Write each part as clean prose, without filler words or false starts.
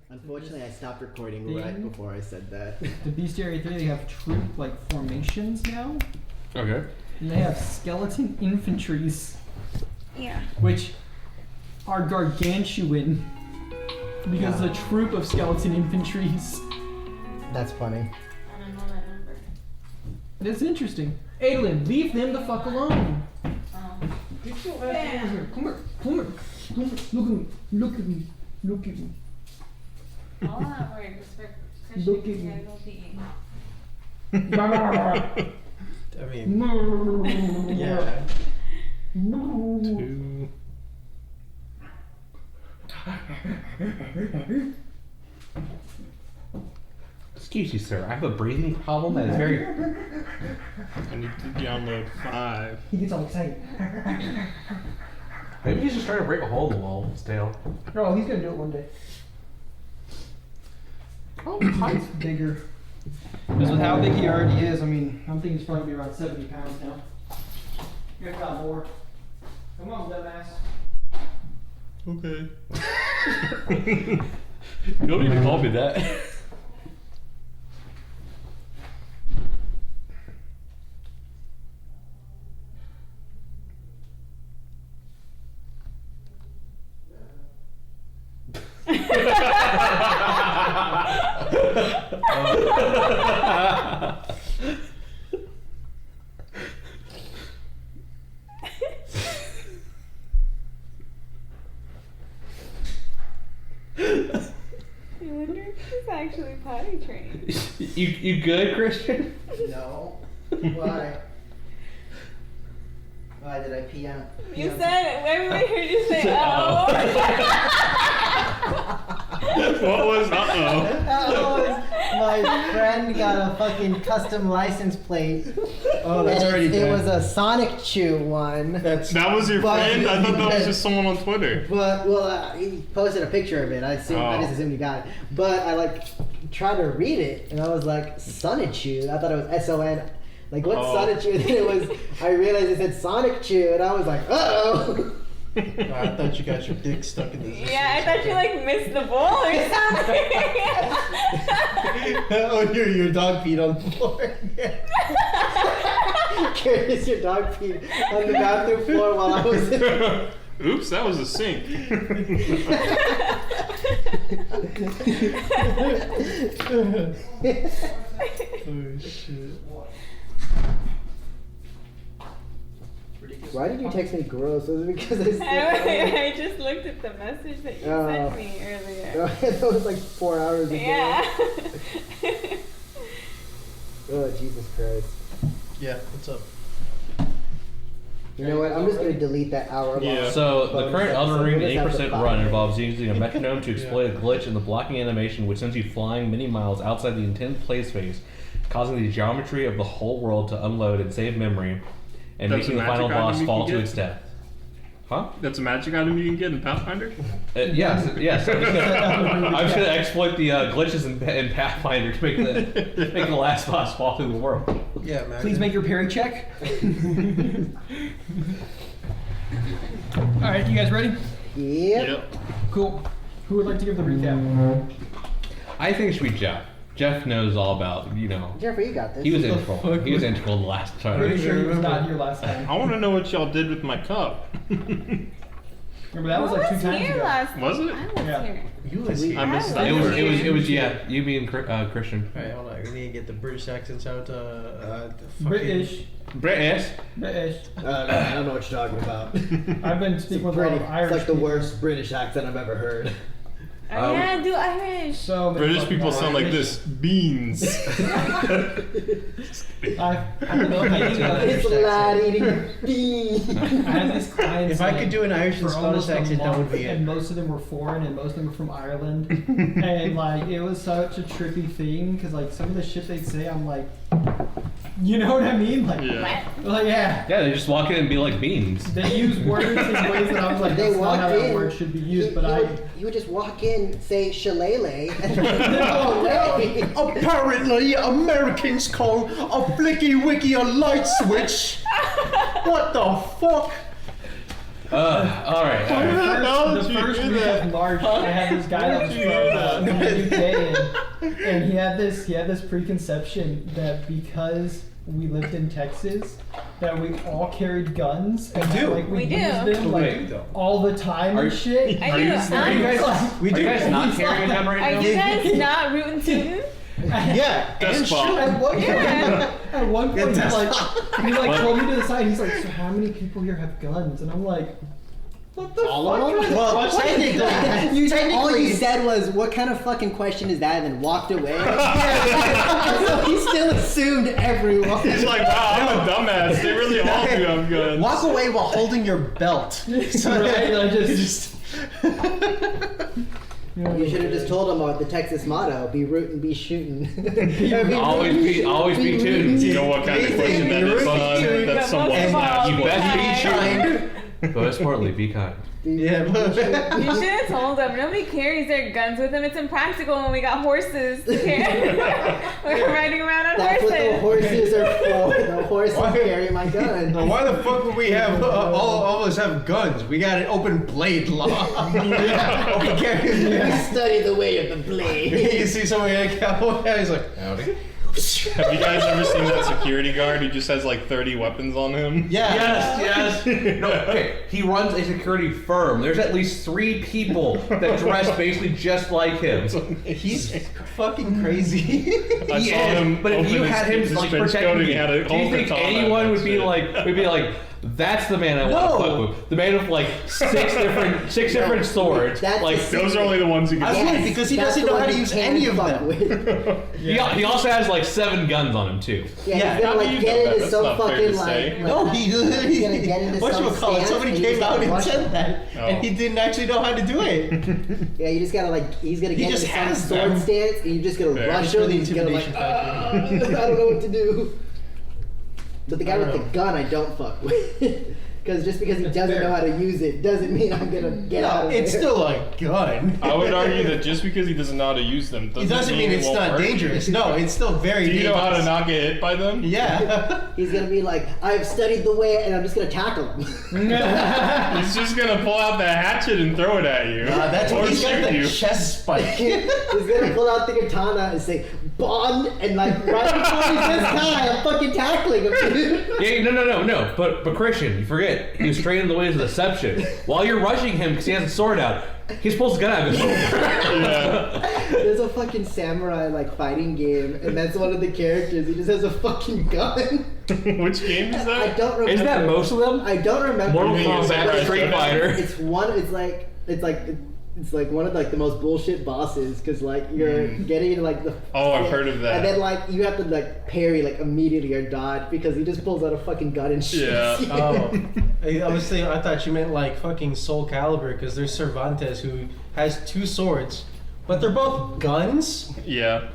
Unfortunately, I stopped recording right before I said that. The Bestiary 3, they have troop formations now. Okay. And they have skeleton infantries. Yeah. Which are gargantuan. Because it's a troop of skeleton infantries. That's funny. I don't know that number. It's interesting. Adolin, leave them the fuck alone. Get your ass over here. Come here. Come here. Come here. Look at me. Look at me. Look at me. All that work is for Look Christian at me. casualty. I mean, yeah. Two. Excuse you, sir. I have a breathing problem that is very. I need to download 5. He gets all excited. Maybe he's just trying to break a hole in the wall with his tail. Oh, he's gonna do it one day. Oh, he's bigger. Because with how big he already is, I mean, I'm thinking he's probably around 70 pounds now. If not more. Come on, dumbass. Okay. You don't need to call me that. I wonder if he's actually potty trained. You good, Christian? No. Why? Why did I pee out? You said, everybody heard you say, oh. What was uh-oh? My friend got a fucking custom license plate. Oh, that's and already it done. was a Sonic Chew one. That's That was your But- friend? I thought that was just someone on Twitter. But he posted a picture of it. I just assumed you got it. But I tried to read it, and I was like, Sonic Chew. I thought it was S-O-N. Like, what's Sonic Chew? And then it was. I realized it said Sonic Chew, and I was like, uh-oh. I thought you got your dick stuck in this. Yeah, I thought you missed the ball or something. Oh, your dog peed on the floor. Curious, your dog peed on the bathroom floor while I was in. Oops, that was a sink. Oh shit. Why did you text me gross? Was it because I said I just looked at the message that you sent me earlier. That was like 4 hours ago. Yeah. Oh, Jesus Christ. Yeah, what's up? You know what? I'm just going to delete that hour long. Yeah. So, the current Elden Ring We'll just have 8% to run find involves using a metronome to exploit a glitch in the blocking animation, which sends you flying many miles outside the intended play space, causing the geometry of the whole world to unload and save memory, and That's making a the final magic item boss you fall can to get? its death. Huh? That's a magic item you can get in Pathfinder? Yes. I'm just gonna exploit the glitches in Pathfinder to make the last boss fall through the world. Yeah, man. Please make your parry check. Alright, you guys ready? Yep. Cool. Who would like to give the recap? I think it should be Jeff. Jeff knows all about, Jeffrey, you got this. he was integral. He was integral the last Pretty time. sure he was not here last time. I want to know what y'all did with my cup. Remember that was like 2 times here ago. last Was it? I was Yeah. here. You was here. I missed that. It was yeah, you being Christian. Alright, hold on. We need to get the British accents out. The fucking- British. British. British. I don't know what you're talking about. I've been speaking with a lot of Irish It's like the people. worst British accent I've ever heard. Oh, yeah, do Irish. So many British fucking people sound like Irish. this. Beans. I don't know if I do that. It's a lad eating beans. I had these clients. If I could do an Irish and for Scottish almost a accent, that would month, be it. And most of them were foreign, and most of them were from Ireland. And it was such a trippy thing because some of the shit they'd say, I'm like, you know what I mean? Yeah. Yeah. Yeah, they just walk in and be like beans. They use words in ways that I was like, They that's not how walked that in. word should be used. But You would just walk in, say shillelagh, and No, no. Apparently, Americans call a flicky wicky a light switch. What the fuck? All right. The first week of March, I had this guy that was from the UK, and he had this preconception that because we lived in Texas, that we all carried guns and We do. like we We used do. them Wait. all the time Are and you- shit. I Are do. you Are We do. guys not carrying a gun right you now? guys not rootin' tootin'? Yeah. That's and fine. shoot. At one point, Yeah, he What? pulled me to the side. He's like, "So how many people here have guns?" And I'm like, "What the All fuck?" of them? Well, technically, All you said was, "What kind of fucking question is that?" and then walked away. So he still assumed everyone. He's like, wow, I'm a dumbass. They really all do have guns. walk away while holding your belt. So Right, I just- You should have just told him about the Texas motto: "Be rootin', be shooting." Always be tuned. You know what kind of question that is, son? That's someone's not. You best be Trying. But most importantly, be kind. Yeah, You should have told them. Nobody carries their guns with them. It's impractical when we got horses to carry. We're riding around on That's what the horses. horses are for. The horses carry my gun. Now, why the fuck would we have all of us have guns? We got an open blade law. We can't. We study the way of the blade. You see somebody in a cowboy hat, he's like, howdy. Have you guys ever seen that security guard who just has like 30 weapons on him? Yeah. Yes. No, okay. He runs a security firm. There's at least 3 people that dress basically just like him. He's fucking crazy. I saw him but if open you his- had him his like trench protecting coat and you, he had a do you whole think katana anyone and would be shit. like, that's the man I want to fuck with? The man with like 6 different swords. That's Like a Those are only the ones you can I see. would, because he That's doesn't the know one how to you use can any of fuck them. with. he also has like 7 guns on him too. Yeah, Yeah, he's gonna how do like you get know that? into That's some not fair fucking to say. like. No, he literally. He's gonna get into some Whatchamacallit, stance somebody and you came just out gotta and rush said him. that, and he didn't actually know how to do it. Yeah, you just gotta like. He's gonna He get just into some has sword them. stance, and you just gotta Fair. rush Just him. for the And he's gonna like. intimidation factor. I don't know what to do. But the guy I with don't the know. gun, I don't fuck with. Because just because he doesn't fair. know how to use it doesn't mean I'm gonna get out No, of it's there. still a gun. I would argue that just because he doesn't know how to use them It doesn't mean it it's won't not work. dangerous. No, it's still very Do you dangerous. know how to not get hit by them? Yeah. He's gonna be like, I've studied the way, and I'm just gonna tackle him. He's just gonna pull out the hatchet and throw it at you. That's or what he's got shoot the you. chest spike. He's gonna pull out the katana and say, Bond, and like right before he says hi, I'm fucking tackling him, dude. Yeah, no. But Christian, you forget he was trained in the ways of deception. While you're rushing him because he has a sword out, he just pulls his gun out of his shoulder. Yeah. There's a fucking samurai like fighting game, and that's one of the characters. He just has a fucking gun. Which game is I that? don't remember. Isn't that most of them? I don't remember. Mortal think it's Kombat, Samurai Street Showdown? Fighter. It's one. It's like one of like the most bullshit bosses because like you're getting into like the. Oh, I've heard of that. And then like you have to like parry like immediately or dodge because he just pulls out a fucking gun and shoots Yeah. you. Oh, I thought you meant like fucking Soul Calibur, because there's Cervantes who has 2 swords, but they're both guns. Yeah.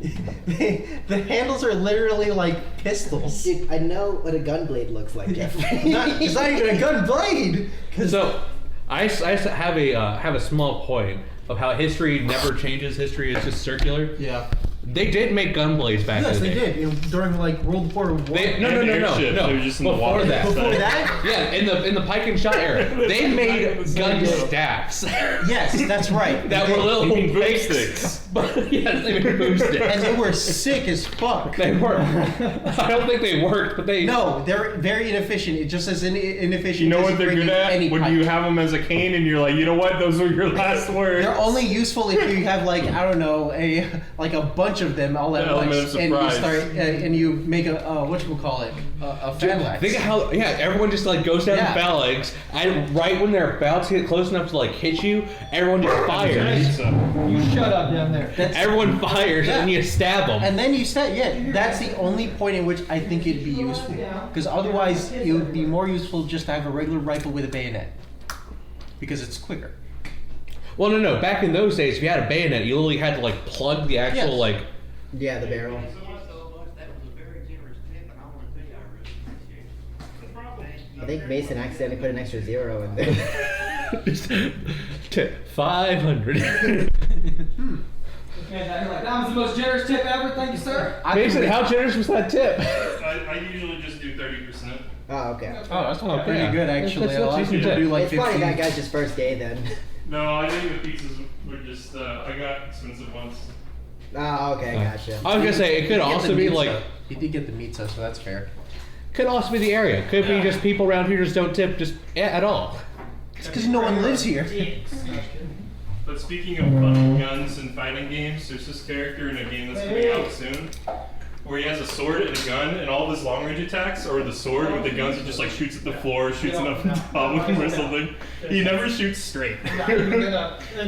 The handles are literally like pistols. Dude, I know what a gun blade looks like, Jeffrey. It's not even a gun blade. So, I have a small point of how history never changes. History is just circular. Yeah. They did make gun blades back Yes, in the they day. did during like World War One. No. And airships, they were just in the Before water. that. Before that? Yeah, in the pike and shot era, they made gun staffs Yes, that's right. that were little Boom pikes. sticks. But yes, they made boom sticks. And they were sick as fuck. They worked. I don't think they worked, but they. No, they're very inefficient. It just as inefficient. You know as what they're bringing good at? any When pipe. you have them as a cane and you're like, you know what? Those were your last words. They're only useful if you have like I don't know a bunch of them all at Element once, of and you surprise. start and you make a whatchamacallit, a phalanx. Think of how everyone just like goes down Yeah. the phalanx, and right when they're about to get close enough to like hit you, everyone just fires. You shut up down there. Everyone fires, Yeah. and you stab them. And then you said, yeah, that's the only point in which I think it'd be useful. Because otherwise, it would be more useful just to have a regular rifle with a bayonet. Because it's quicker. Well, no. Back in those days, if you had a bayonet, you literally had to like plug the actual Yes. like. Yeah, the barrel. That was a very generous tip, and I want to tell you I really appreciate it. I think Mason accidentally put an extra 0 in there. Just tip 500. Okay, now you're like, that was the most generous tip ever. Thank you, sir. Mason, how generous was that tip? I usually just do 30%. Oh, okay. Oh, that's Oh, pretty yeah. good actually. That's A lot of decent people tip. do like It's probably 15. that guy's just first day then. No, I think the pizzas were just. I got expensive ones. Oh, okay, gotcha. I was gonna say it could also be like He did get the pizza, so that's fair. could also be the area. Could be just people around here just don't tip just at all. It's because no one lives here. But speaking of fun guns and fighting games, there's this character in a game that's coming out soon where he has a sword and a gun, and all of his long range attacks are with the sword. With the guns, he just like shoots at the floor, shoots it up on top of him or something. He never shoots straight. But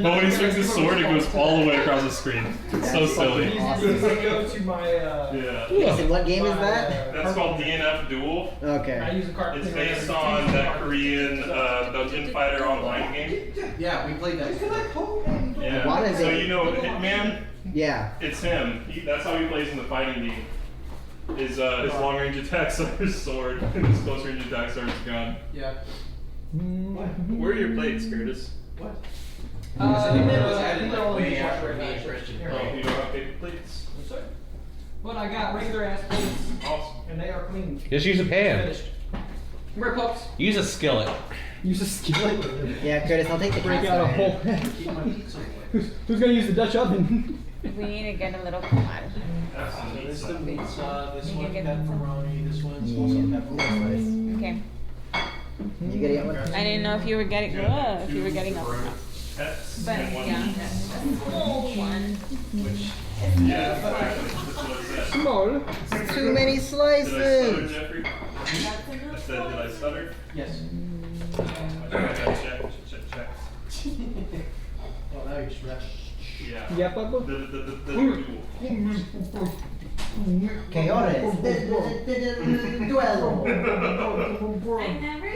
when he swings his sword, it goes all the way across the screen. It's so silly. Go to my. Yeah. Listen, what game is that? That's called DNF Duel. I Okay. use a card. It's based on that Korean Dungeon Fighter online game. Yeah, we played that. Yeah. What is So it? you know Hitman? Yeah. It's him. That's how he plays in the fighting game. His long range attacks are his sword, and his close range attacks are his gun. Yeah. Where are your plates, Curtis? I think that was added like way after me and Christian. Oh, you don't have paper plates? But I got regular ass plates, Awesome. and they are clean. Just use a pan. Finished. We're pups. Use a skillet. Use a skillet. Yeah, Curtis, I'll take the Break cast out a iron. whole. Who's gonna use the Dutch oven? We need to get a little pod. That's some neat This stuff. pizza, this You one can get some. pepperoni, this one's also pepperoni. Okay. You gonna get one? I didn't know if you were getting if you were getting a Pets but and one yeah, meat. a small one. Yeah, exactly. That's what it said. Small. Too many Did I stutter, slices. Jeffrey? I said, did I stutter? Yes. Check. Oh, now you're stressed. Yeah. Yeah, Papa. The duel. Que horas? Duelo. I never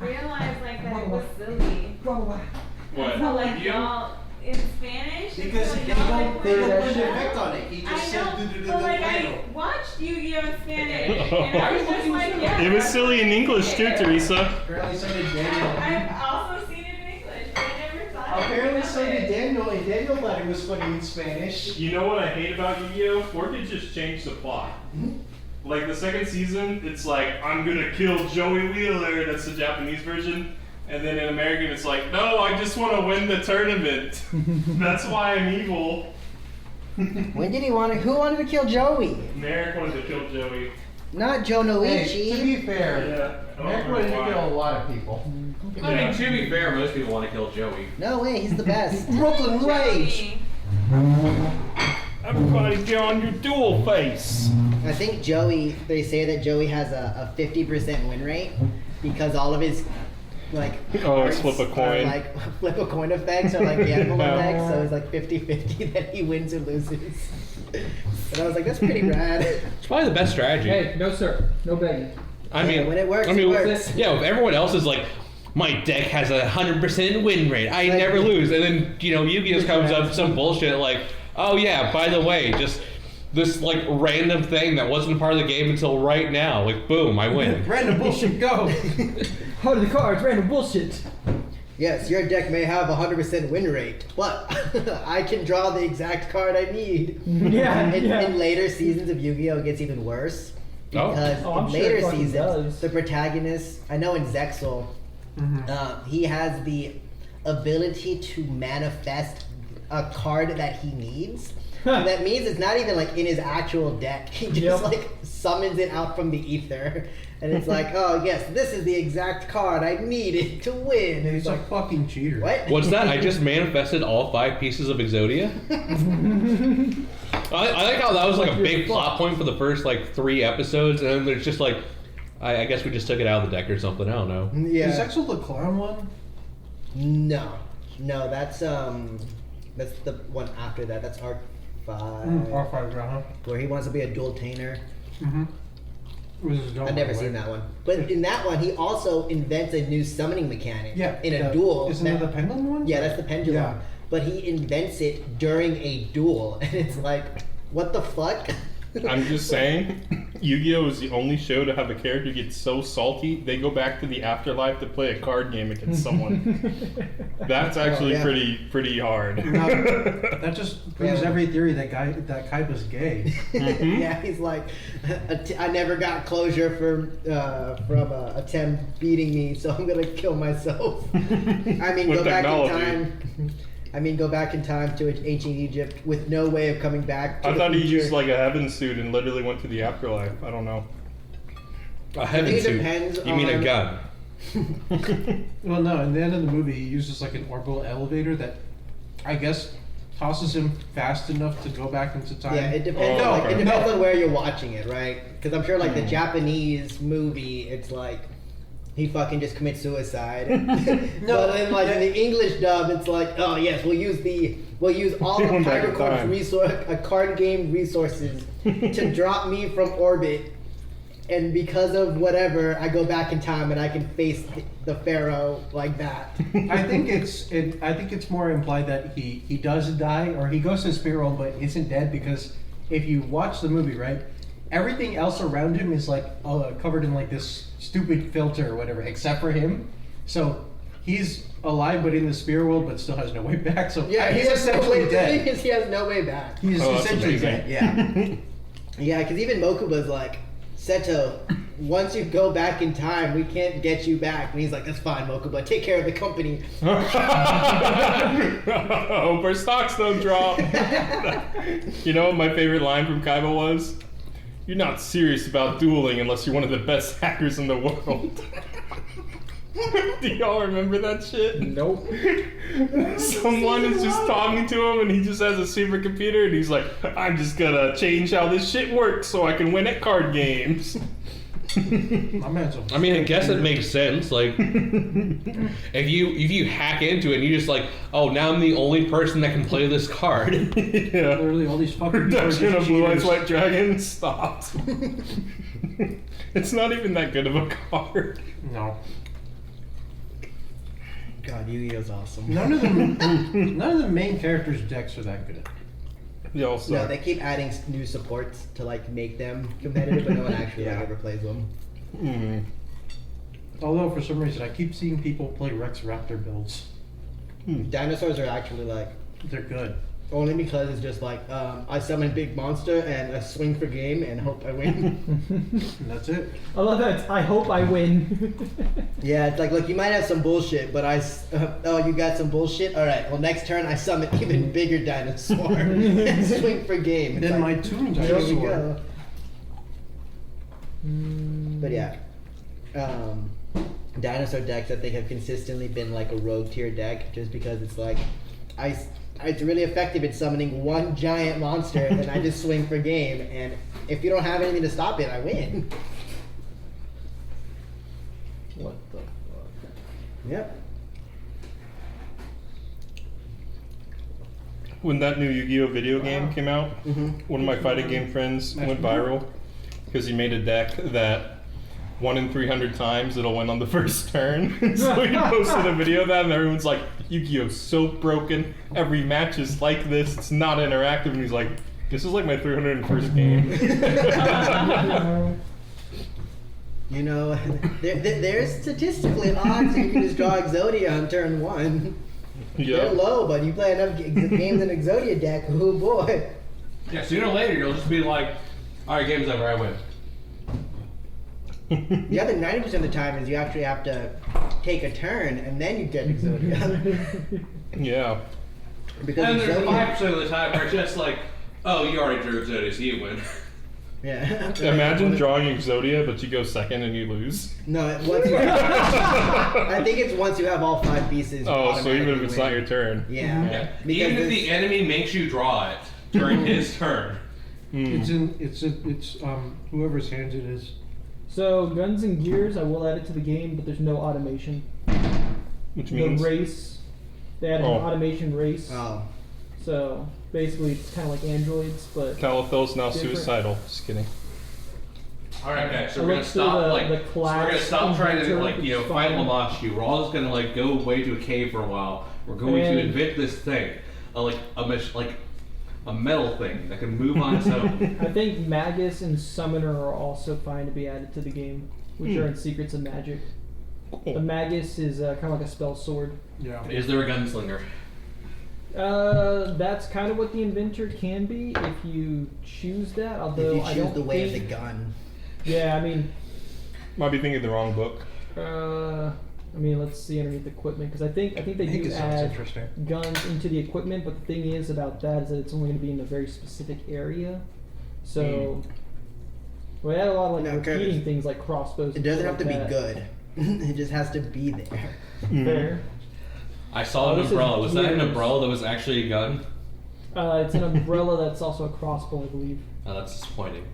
realized like that it was silly. What? So like You? y'all in Spanish. Because so they y'all, don't like, put were- an effect on it. He I just said know, but like I watched Yu-Gi-Oh in Spanish, and I was just like, yeah. It was silly in English too, Teresa. Apparently so did Daniel. I've also seen it in English, but I never thought. Apparently of so did it. Daniel, and Daniel thought it was funny in Spanish. You know what I hate about Yu-Gi-Oh? Forked just changed the plot. Like the second season, it's like, I'm gonna kill Joey Wheeler, that's the Japanese version. And then in American, it's like, no, I just want to win the tournament. That's why I'm evil. When did he want to? Who wanted to kill Joey? Merrick wanted to kill Joey. Not Joe Hey, Noichi. to be fair, Yeah. Nick wanted to kill a lot of people. I mean, to be fair, most people want to kill Joey. No way, he's the best. Brooklyn Rage! Joey. Everybody get on your dual face. I think Joey, they say that Joey has a 50% win rate because all of his like Oh, it's cards flip a coin. are, like flip a coin effects or like gamble effects, so it's like 50-50 that he wins or loses. And I was like, that's pretty rad. It's probably the best strategy. Hey, no sir, no begging. I mean, when it works, I mean, it works. Yeah, if everyone else is like, my deck has 100% win rate, I Like- never lose, and then Yu-Gi-Oh comes up with some bullshit like, oh yeah, by the way, just this like random thing that wasn't a part of the game until right now, like boom, I win. Random bullshit, go! How the cards? Random bullshit. Yes, your deck may have 100% win rate, but I can draw the exact card I need. Yeah, In later seasons of Yu-Gi-Oh, it gets even worse. Oh. Because Oh, I'm in sure it later fucking seasons, does. the protagonist, I know in Zexal, he has the ability to manifest a card that he needs. And that means it's not even like in his actual deck. He just Yep. like summons it out from the ether. And it's like, oh yes, this is the exact card I needed to win. And He's he's a like, fucking cheater. what? What's that? I just manifested all 5 pieces of Exodia. I like how that was like a big plot point for the first like 3 episodes, and then there's just like, I guess we just took it out of the deck or something. I don't know. Yeah. Is Axel the clown one? No, that's the one after that. That's Arc 5, R5, where he wants to be a dual tainer. I've I've never seen that one, but in that one, he also invents a new summoning mechanic. Yeah. in a duel. Isn't it the pendulum one? Yeah, that's the pendulum. Yeah. But he invents it during a duel, and it's like, what the fuck? I'm just saying, Yu-Gi-Oh! Is the only show to have a character get so salty they go back to the afterlife to play a card game against someone. That's actually pretty hard. Now, that just proves every theory that Kaiba's gay. Mhm. Yeah, he's like, I never got closure from a Tem beating me, so I'm gonna kill myself. I mean, With go back in technology. time. I mean, go back in time to ancient Egypt with no way of coming back. To I the thought he future. used like a heaven suit and literally went to the afterlife. I don't know. A heaven think it suit. depends You mean a on- gun? Well, no, in the end of the movie, he uses like an orbital elevator that, I guess, tosses him fast enough to go back into time. Yeah, it depends. Oh, Like, okay. it depends on where you're watching it, right? Because I'm sure, like the Japanese movie, it's like he fucking just commits suicide. No, But in like in the English dub, it's like, oh yes, we'll use all the Going back in Hypercorp's time. card game resources to drop me from orbit, and because of whatever, I go back in time and I can face the pharaoh like that. I think it's more implied that he does die, or he goes to the spirit world but isn't dead, because if you watch the movie, right, everything else around him is like covered in like this stupid filter or whatever, except for him. So he's alive but in the spirit world, but still has no way back. So Yeah, he's essentially dead. He has no way back. He's Oh, that's essentially amazing. dead. Yeah. Yeah, because even Mokuba's like, Seto, once you go back in time, we can't get you back. And he's like, that's fine, Mokuba. Take care of the company. Hope our stocks don't drop. You know what my favorite line from Kaiba was? You're not serious about dueling unless you're one of the best hackers in the world. Do y'all remember that shit? Nope. Someone is just talking to him and he just has a supercomputer and he's like, I'm just gonna change how this shit works so I can win at card games. My man's a I mean, I guess it makes sense. Like, if you hack into it and you just like, oh, now I'm the only person that can play this card. Yeah. literally all these fucking people are Production just of Blue Eyes cheaters. White Dragon stopped. It's not even that good of a card. No. God, Yu-Gi-Oh's awesome. None of the main characters' decks are that good. Y'all No, suck. they keep adding new supports to like make them competitive, but no one actually like, ever plays them. Mm. Although for some reason I keep seeing people play Rex Raptor builds. Dinosaurs are actually like They're good. only because it's just like I summon a big monster and I swing for game and hope I win. And that's it. I love that. I hope I win. Yeah, it's like, look, you might have some bullshit, but oh, you got some bullshit? All right, well, next turn I summon even bigger dinosaur and swing for game. It's Then like, my Toon there we Dinosaur. go. But yeah, dinosaur decks I think have consistently been like a rogue tier deck, just because it's like it's really effective at summoning one giant monster and then I just swing for game, and if you don't have anything to stop it, I win. What the fuck? Yep. When that new Yu-Gi-Oh video game came out, Mhm. one of my fighting game friends went viral because he made a deck that 1 in 300 times it'll win on the first turn. So he posted a video of that, and everyone's like, Yu-Gi-Oh's so broken. Every match is like this. It's not interactive. And he's like, this is like my 301st game. You know, there's statistically odds you can just draw Exodia on turn 1. They're Yeah. low, but you play enough games in Exodia deck, oh boy. Yeah, sooner or later you'll just be like, all right, game's over, I win. The other 90% of the time is you actually have to take a turn and then you get Exodia. Yeah. Because And there's Exodia, 5% of the time where it's just like, oh, you already drew Exodia, so you win. yeah. Imagine drawing Exodia, but you go second and you lose. No, once you I think it's once you have all 5 pieces. you Oh, so even if automatically it's win. not your turn. Yeah. Yeah. Because Even if this- the enemy makes you draw it during his turn. Mm. It's whoever's hands it is. So Guns and Gears, I will add it to the game, but there's no automation. Which The means race, they added Oh. an automation race. Oh. So basically, it's kind of like androids, but Calithel's now Different. suicidal. Just kidding. All right, okay, so I we're gonna looked through stop the so we're class gonna stop trying to inventor, like which is fight fine. Lamashi. We're all just gonna like go away to a cave for a while. We're going to And- invent this thing, like a a metal thing that can move on its own. I think Magus and Summoner are also fine to be added to the game, which are in Secrets of Magic. The Magus is kind of like a spell sword. Yeah. Is there a gunslinger? That's kind of what the inventor can be if you choose that. Although If you I choose don't the way of the think, gun. Yeah, I mean, Might be thinking of the wrong book. let's see underneath equipment because I think they do it sounds add interesting. guns into the equipment, but the thing is about that is that it's only going to be in a very specific area. So, we add a lot of like No, 'cause repeating things like crossbows. It and doesn't stuff have to like be that. good. It just has to be there. Fair. I saw Oh, an this is umbrella. Was that an gears. umbrella that was actually a gun? It's an umbrella that's also a crossbow, I believe. Oh, that's disappointing.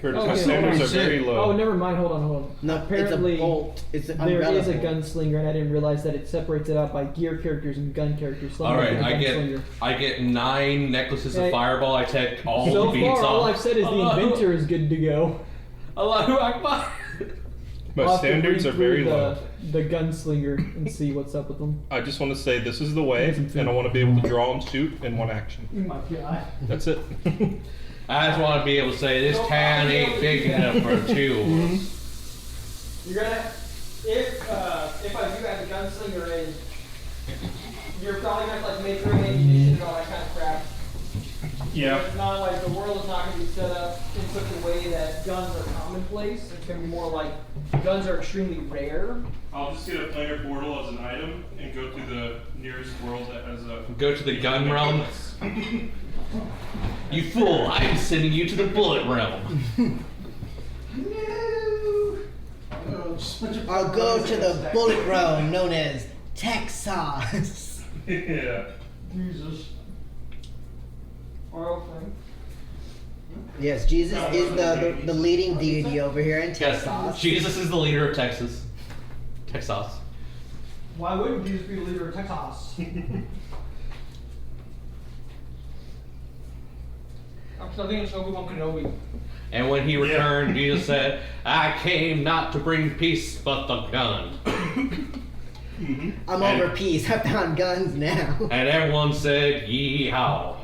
Curtis, my Okay, standards hold are on. very low. Oh, never mind. Hold on. No, Apparently, it's a bolt. It's an there umbrella is a bolt. gunslinger, and I didn't realize that it separates it out by gear characters and gun characters. So I'm All right, making a I gunslinger. get 9 necklaces Hey. of fireball. I take all So the beats far, all off. I've said is the inventor is good to go. Allahu Akbar. My I'll have to standards read are very through low. The gunslinger and see what's up with them. I just want to say this is the way, and I want to be able to draw and shoot in one action. Oh my god. That's it. I just want to be able to say this town ain't big enough for 2 of us. You're gonna, if I do have a gunslinger in, you're probably gonna have to like make your own ammunition and all that kind of crap. Yeah. It's not like the world is not going to be set up in such a way that guns are commonplace. It's going to be more like guns are extremely rare. I'll just get a planar portal as an item and go to the nearest world that has a. Go to the gun realm. You fool! I'm sending you to the bullet realm. I'll go to the bullet realm known as Texas. Yeah. Jesus. Oil thing. Yes, Jesus is the leading deity over here in Yes, Texas. Jesus is the leader of Texas. Texas. Why wouldn't Jesus be the leader of Texas? I'm studying Obi-Wan Kenobi. And when he returned, Jesus said, "I came not to bring peace, but the gun." I'm over peace. I found guns now. And everyone said, "Yeehaw!"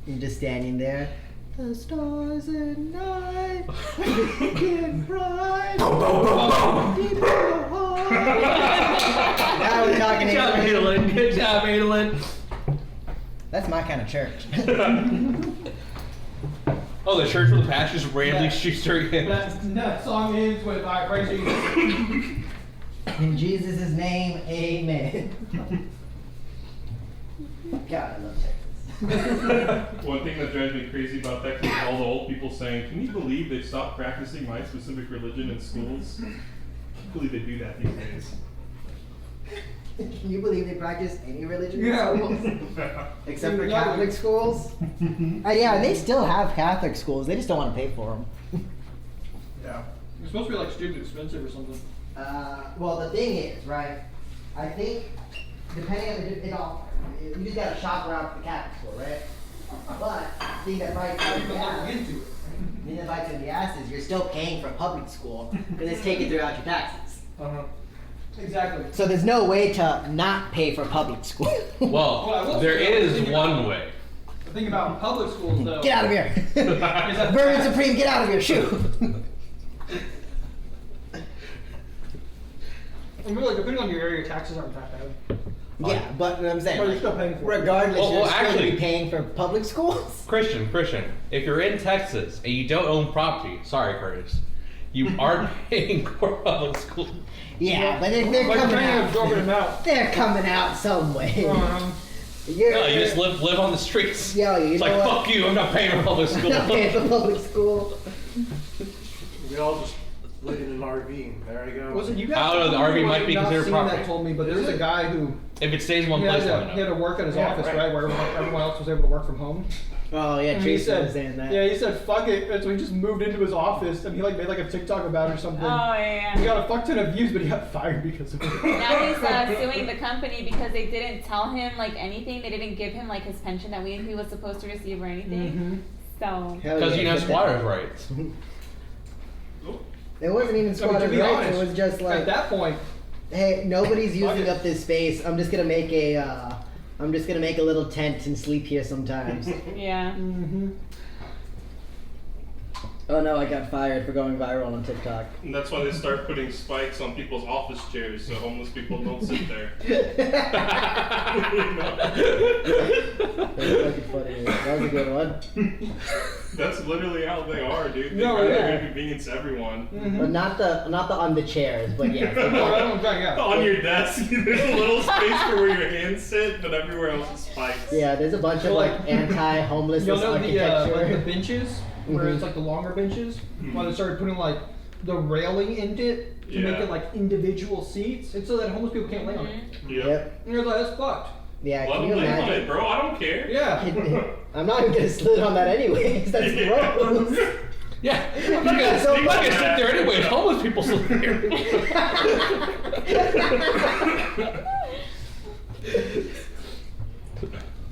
You're just standing there. The stars at night get bright. Deep in the heart. Now we're talking Good job, English. Adolin. Good job, Adolin. That's my kind of church. Oh, the church where the pastor's randomly shoots her again. That song ends with "I praise Jesus." In Jesus' name, amen. God, I love Texas. One thing that drives me crazy about that is all the old people saying, "Can you believe they stopped practicing my specific religion in schools?" I can't believe they do that these days. Can you believe they practice any religion Yeah. in schools? Except for Catholic schools? Yeah, they still have Catholic schools. They just don't want to pay for them. Yeah. It's supposed to be like stupid expensive or something. Well, the thing is, right? I think depending on it all, you just gotta shop around for the Catholic school, right? But the thing that bites in the ass, the thing that bites in the ass is you're still paying for public school because it's taken throughout your taxes. Exactly. So there's no way to not pay for public school. Well, there is one way. The thing about public schools, though, Get out of here! Vermin Supreme, get out of here! Shoot! I mean, like, depending on your area, taxes aren't that bad. Yeah, but what I'm saying, But you're still paying for it. regardless, Well, you're well, still gonna actually- be paying for public schools. Christian, if you're in Texas and you don't own property, sorry, Curtis, you are paying for public school. Yeah, but they're Like, coming depending on out. absorbing them out. They're coming out some way. Yeah, No, you just live on the streets. Yo, you It's know like, what? fuck you, I'm not paying for public school. Not paying for public school. We all just lived in an RV. There I go. Was it you guys? I don't know, the RV might be not considered seen property. That told me, but there was a guy who If it stays in one he place, had, I to, don't he had know. to work at his Yeah, office, right. right, where everyone else was able to work from home. Oh yeah, And he Tracy said, was saying that. yeah, he said, fuck it. And so he just moved into his office and he like made like a TikTok about it or something. Oh, He yeah. got a fuck ton of views, but he got fired because of it. Now he's suing the company because they didn't tell him like anything. They didn't give him like his pension that he was supposed to receive or anything. So Hell Because yeah, you know get that. squatters' rights. It wasn't even I mean, to squatters' be rights. honest, It was just like, at that point, hey, nobody's using it. up this space. I'm just gonna make a I'm just gonna make a little tent and sleep here sometimes. Yeah. Mm-hmm. Oh no, I got fired for going viral on TikTok. And that's why they start putting spikes on people's office chairs so homeless people don't sit there. That's fucking funny. That was a good one. That's literally how they are, dude. They No, are yeah. an inconvenience to everyone. But not the on the chairs, but yeah. On your desk, there's a little space for where your hands sit, but everywhere else is spikes. Yeah, there's a bunch of like anti-homelessness You'll know architecture. like the benches, where it's like the longer benches, why they started putting like the railing into it to make Yeah. it like individual seats, and so that homeless people can't lay on it. Yep. And you're like, that's fucked. Yeah, Let can them you lay on it, imagine? bro. I don't care. Yeah. I'm not even gonna slid on that anyways. That's gross. Yeah, I'm not gonna, So I'm not gonna sit there anyway. Homeless people sit there.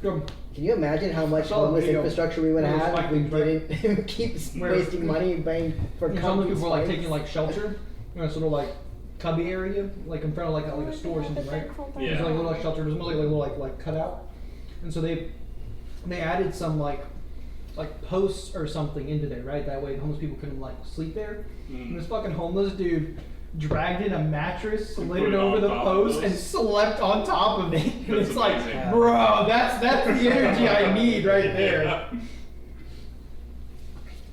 Go. Can you imagine how much Solid homeless video. infrastructure we would Those have if we Vikings, right? didn't keep Where- wasting money buying for And homeless common people were like spikes? taking like shelter in a sort of like cubby area, like in front of like a store or something, right? Yeah. There's like a little like shelter. There's mostly like a little like cutout, and so they added some like posts or something into there, right? That way homeless people couldn't like sleep there. And this fucking homeless dude dragged in a mattress, And slid put it it over on the top of post, those? and slept on top of it. And That's it's like, amazing. bro, that's the energy I need right there. Yeah.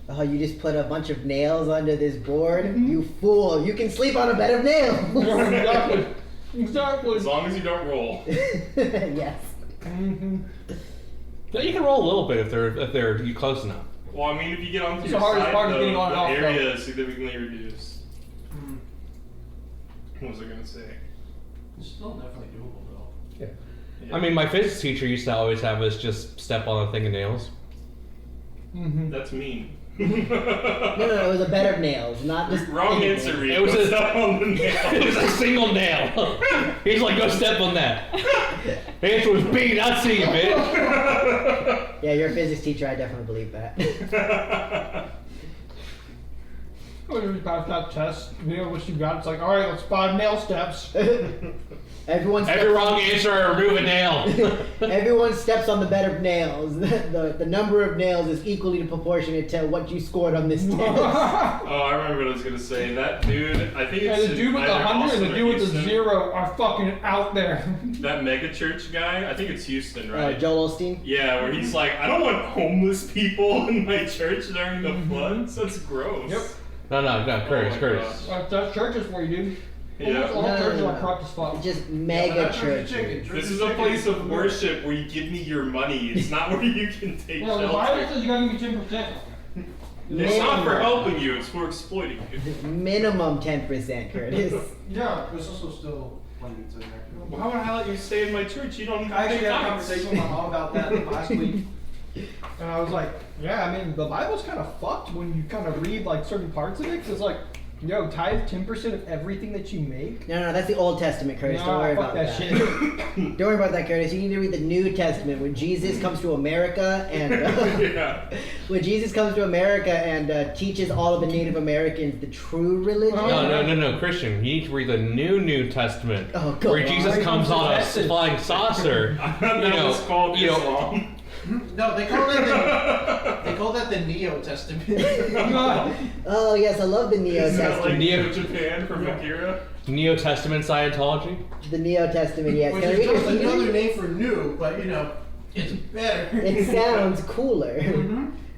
Oh, you just put a bunch of nails under this board? Mm-hmm. You fool! You can sleep on a bed of nails! Exactly. Exactly. As long as you don't roll. Yes. Mm-hmm. Yeah, you can roll a little bit if they're you close enough. Well, I mean, if you get onto It's your the hardest side, part is though, getting on the and off, area though. is significantly reduced. What was I gonna say? It's still definitely doable though. Yeah. I mean, my physics teacher used to always have us just step on a thing of nails. Mm-hmm. That's mean. No, it was a bed of nails, not just. Wrong anything. answer, Reed. It was Go a- step on the It was nail. a single nail. He's like, go step on that. The answer was B, not C, bitch. Yeah, you're a physics teacher. I definitely believe that. When you pass that test, you know what you got. It's like, all right, that's 5 nail steps. Everyone steps Every wrong answer, I remove a nail. Everyone steps on the bed of nails. The number of nails is equally proportionate to what you scored on this test. Oh, I remember what I was gonna say. That dude, I think it's And the dude with the either 100 and Austin the or dude with the Houston. 0 are fucking out there. That mega church guy, I think it's Houston, right? Joel Osteen. Yeah, where he's like, I don't want homeless people in my church during the Mm-hmm. floods. That's gross. Yep. No, Curtis, my Curtis. That's churches for you, dude. Yeah. Almost all No, churches no, are no. corrupt as fuck. Just mega churches. This is a place of worship where you give me your money. It's not where you can take Well, the Bible shelter. says you gotta give me 10%. It's not for helping you, it's for exploiting you. Minimum 10%, Curtis. Yeah, there's also still plenty to there. Why would I let you stay in my church? You don't even I actually pay had a tithes. conversation with my mom about that last week. And I was like, yeah, I mean, the Bible's kind of fucked when you kind of read like certain parts of it. Cause it's like, yo, tithe 10% of everything that you make. No, that's the Old Testament, Curtis. Nah, Don't worry fuck about that that. shit. Don't worry about that, Curtis. You need to read the New Testament when Jesus comes to America and Yeah. when Jesus comes to America and teaches all of the Native Americans the true religion. No, Christian. You need to read the New Testament, Oh, go where on. Jesus comes on a flying saucer. That was called Islam. No, they call that the Neo Testament. Oh yes, I love the Neo Isn't that like Testament. Neo- Japan from Akira? Neo Testament Scientology. The Neo Testament, yes. Which Can I is read just your another theory? name for new, but you know, it's better. It sounds cooler.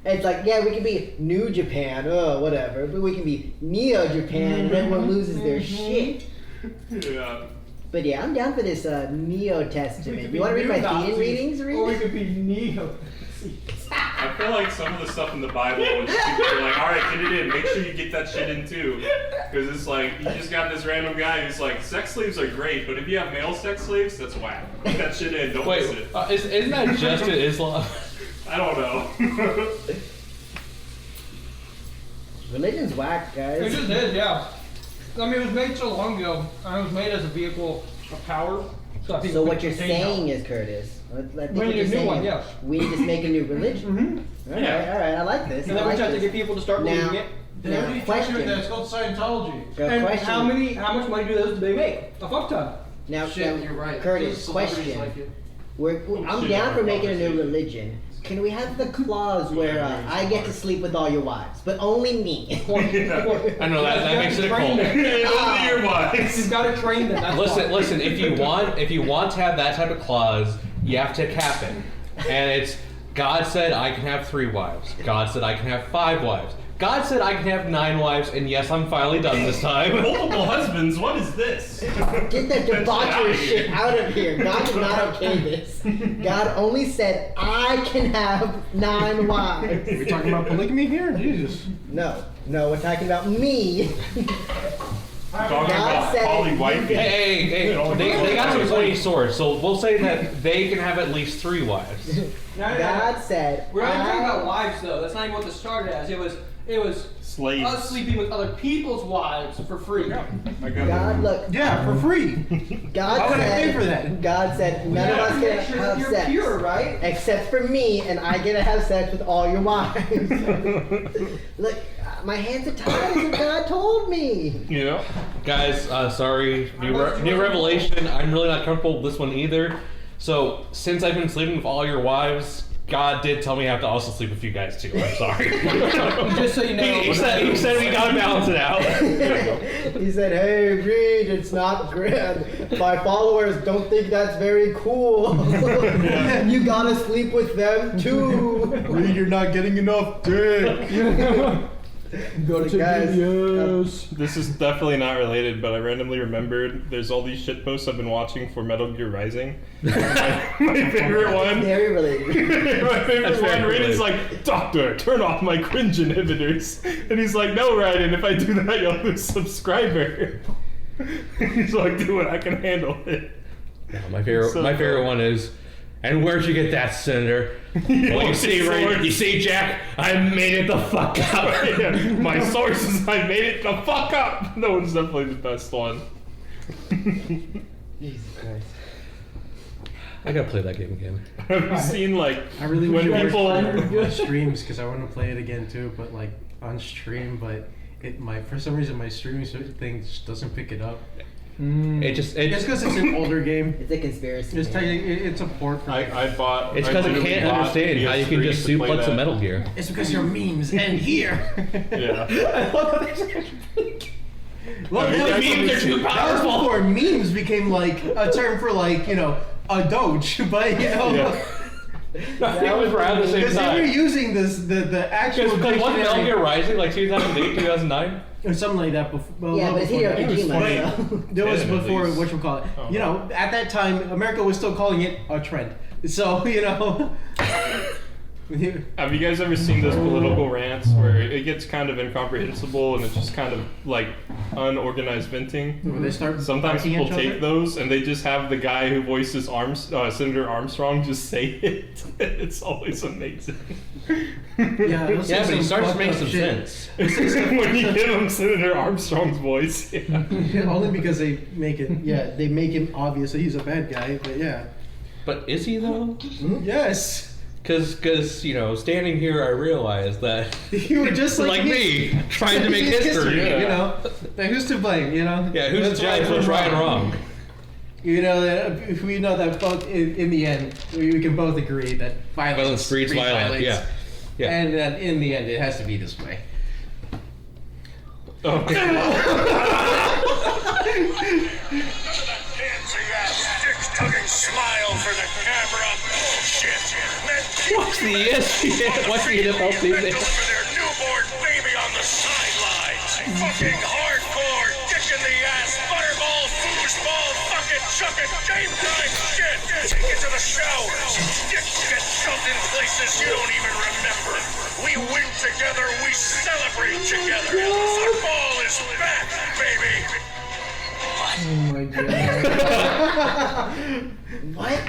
It's like, yeah, we can be New Japan, oh, whatever, but we can be Neo Japan, and everyone loses their shit. Yeah. But yeah, I'm down for this Neo Testament. You want to read my thetan readings, Or we Reed? could be neo. I feel like some of the stuff in the Bible, when people are like, alright, get it in, make sure you get that shit in too. Because it's like, you just got this random guy who's like, sex slaves are great, but if you have male sex slaves, that's whack. Get that shit in, don't miss Wait, it. isn't that just in Islam? I don't know. Religion's whack, It guys. just is, yeah. I mean, it was made so long ago, and it was made as a vehicle of power. So I think So it what you're contains power. saying is, Curtis, I think We what need a you're new saying one, is, yes. we need to just make a new religion. Mm-hmm. Yeah. All right, I like this. And I then we like just have to this. get people to start Now- believing it. Then what are you question. talking about? It's called Scientology. Question. And how much money do those they make? A fuck ton. Now, Shit, now, you're right. Curtis, Celebrities question. like it. I'm down for making a new religion. Can we have the clause where I get to sleep with all your wives, but only me? I know that makes it a cult. Only your wives. You've got to train them. That's Listen. If you want to have that type of clause, you have to cap it, and it's God said I can have 3 wives. God said I can have 5 wives. God said I can have 9 wives, and yes, I'm finally done this time. Multiple husbands. What is this? Get that debauchery shit out of here. God did not okay this. God only said I can have 9 wives. Are we talking about polygamy here? Jesus. No, we're talking about me. Talking God about said- poly wifey. Hey, they got some pointy swords, so we'll say that they can have at least 3 wives. God said We're not even talking about I... wives, though. That's not even what this started as. It was Slaves. us sleeping with other people's wives for free. I got God, look. Yeah, for free. God Why would I said, pay for that? God said none of us can Make sure that have you're sex. pure, right? Except for me, and I get to have sex with all your wives. Look, my hands are tied, as God told me. Yeah. Guys, sorry, new revelation. I'm really not comfortable with this one either. So, since I've been sleeping with all your wives, God did tell me I have to also sleep with you guys too. I'm sorry. Just so you know. he said we gotta balance it out. He said, "Hey, Reed, it's not grand. My followers don't think that's very cool. You gotta sleep with them too." Reed, you're not getting enough dick. Go to guys, videos. This is definitely not related, but I randomly remembered there's all these shit posts I've been watching for Metal Gear Rising. My favorite one. Very related. My favorite That's very one, Raiden's like, "Doctor, turn off my cringe inhibitors." And he's like, "No, Raiden, if I do that, you'll lose subscriber." He's like, "Do it, I can handle it." Yeah, my favorite one is, "And where'd you get that, Senator?" Well, you see, Sword. you see, Jack, I made it the fuck up. Yeah, my sources, I made it the fuck up. That one's definitely the best one. Jesus Christ. I gotta play that game again. Have you seen like I really when wish people on streams because I want to play it again too, but like on stream, but for some reason my streaming thing just doesn't pick it up. It's because it's an older game. It's a conspiracy. Just tell you, it's a port. For I bought. It's because it literally can't bought understand how you can PS3 just to play suplex that. a Metal Gear. It's because your memes end here. Yeah. Well, memes are too that was before memes became like a term for like a doge, but Yeah. That was around the same because they were time. using the actual Because wasn't Metal dictionary Gear Rising like 2008, 2009? or something like that before. Well, Yeah, but it's before Hideo that. Kojima. So. That was Yeah, at before least. whatchamacallit. Oh, You know, at that time, America was still calling it a trend. So, Have you guys ever seen those political rants where it gets kind of incomprehensible and it's just kind of like unorganized venting? When they start Sometimes attacking people each take other? those and they just have the guy who voices Senator Armstrong just say it. It's always amazing. Yeah, they'll say Yeah, but he some starts to fucked make up some shit. sense. When you give him Senator Armstrong's voice. Yeah. Yeah, only because they make it. Yeah, they make him obvious that he's a bad guy. But yeah. But is he though? Yes. Because standing here, I realize that You were just like me, trying to make It's history. Yeah. Now, who's to blame? Yeah, who's That's the judge right for from right and wrong? That we know that both in the end we can both agree that Violence breeds violence. Yeah. Yeah. And that in the end it has to be this way. Oh. Fancy ass dick-tugging smile for the camera. Bullshit. Watch the ESPN. Watch the NFL Bent season. over their newborn baby on the sidelines. Fucking hardcore, dick in the ass, butterball, foosball, fucking chucking, game time shit. Take it to the showers. Dicks get shoved in places you don't even remember. We win together, we celebrate together. Football is back, baby. Oh my god. What?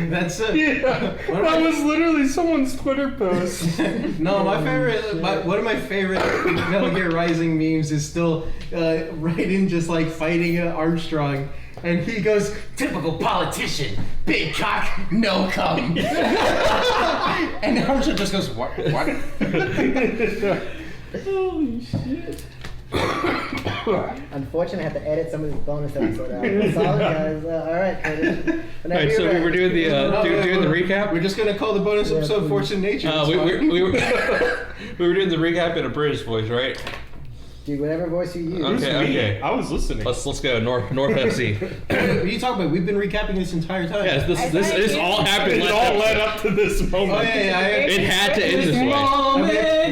That's it. Yeah, that was literally someone's Twitter post. No, one of my favorite Metal Gear Rising memes is still Raiden just like fighting Armstrong, and he goes, "Typical politician, big cock, no cum," and Armstrong just goes, "What? What?" Holy shit. Unfortunately, I had to edit some of this bonus episode out. Solid, guys. All right, Curtis. All right, so we're doing the doing the recap. We're just gonna call the bonus Yeah, episode please. "Force in Nature." It's We fine. were doing the recap in a British voice, right? Dude, whatever voice you use. Okay. I was listening. Let's go North FC. What are you talking about? We've been recapping this entire time. Yes, this all happened. It last all led episode. up to this moment. Oh yeah. It had to end this way.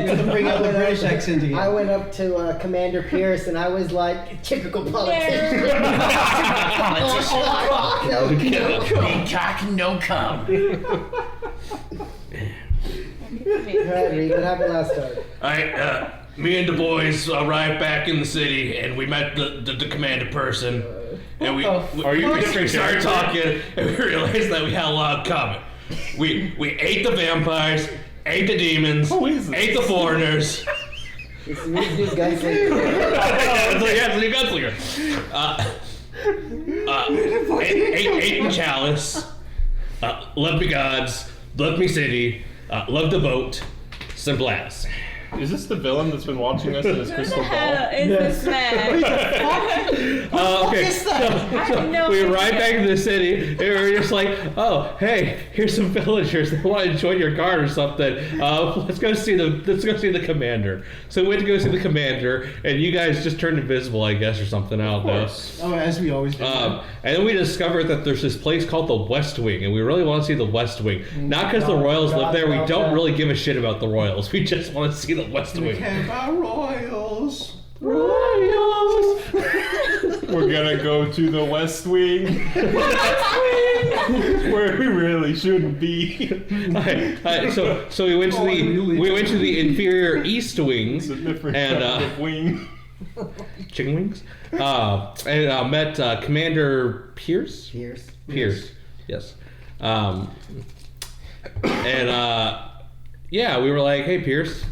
We have to bring out the British accent again. I went up to Commander Pierce and I was like, typical politician. Big cock, no cum. Alright, Reed, what happened last time? Alright, me and the boys arrived back in the city, and we met the commander person, and we started talking, and we realized that we had a lot in common. We ate the vampires, ate the demons, ate the foreigners. It's the new gunslinger. Yeah, it's a new gunslinger. Ate the chalice, loved the gods, loved me city, loved the boat, simple as. Is this the villain that's been watching us in his crystal ball? Is this man? Okay, so we arrived back in the city, and we were just like, oh, hey, here's some villagers that want to join your guard or something. Let's go see the commander. So we went to go see the commander, and you guys just turned invisible, I guess, or something. I don't know. Oh, as we always do. And then we discovered that there's this place called the West Wing, and we really want to see the West Wing. Not because the Royals live there. We don't really give a shit about the Royals. We just want to see the West Wing. Our Royals. Royals. We're gonna go to the West Wing. Where we really shouldn't be. So we went to the inferior East Wing. It's a different and kind of wing. chicken wings. And met Commander Pierce. Pierce. Yes. Yeah, we were like, hey Pierce,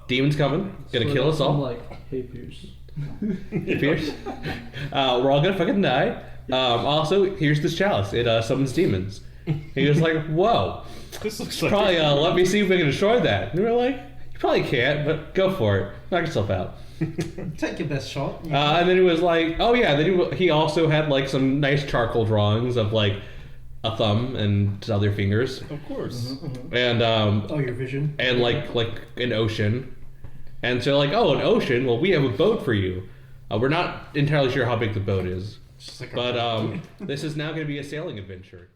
demon's coming, gonna kill us all. I'm like, hey Pierce. Hey Pierce, we're all gonna fucking die. Also, here's this chalice. It summons demons. He was like, whoa. This looks like Probably let me see if we can destroy that. And we were like, you probably can't, but go for it. Knock yourself out. Take your best shot. And then he was like, oh yeah. Then he also had like some nice charcoal drawings of like a thumb and other fingers. Of course. And your vision. and like an ocean. And so like, oh, an ocean. Well, we have a boat for you. We're not entirely sure how big the boat is, but this is now going to be a sailing adventure.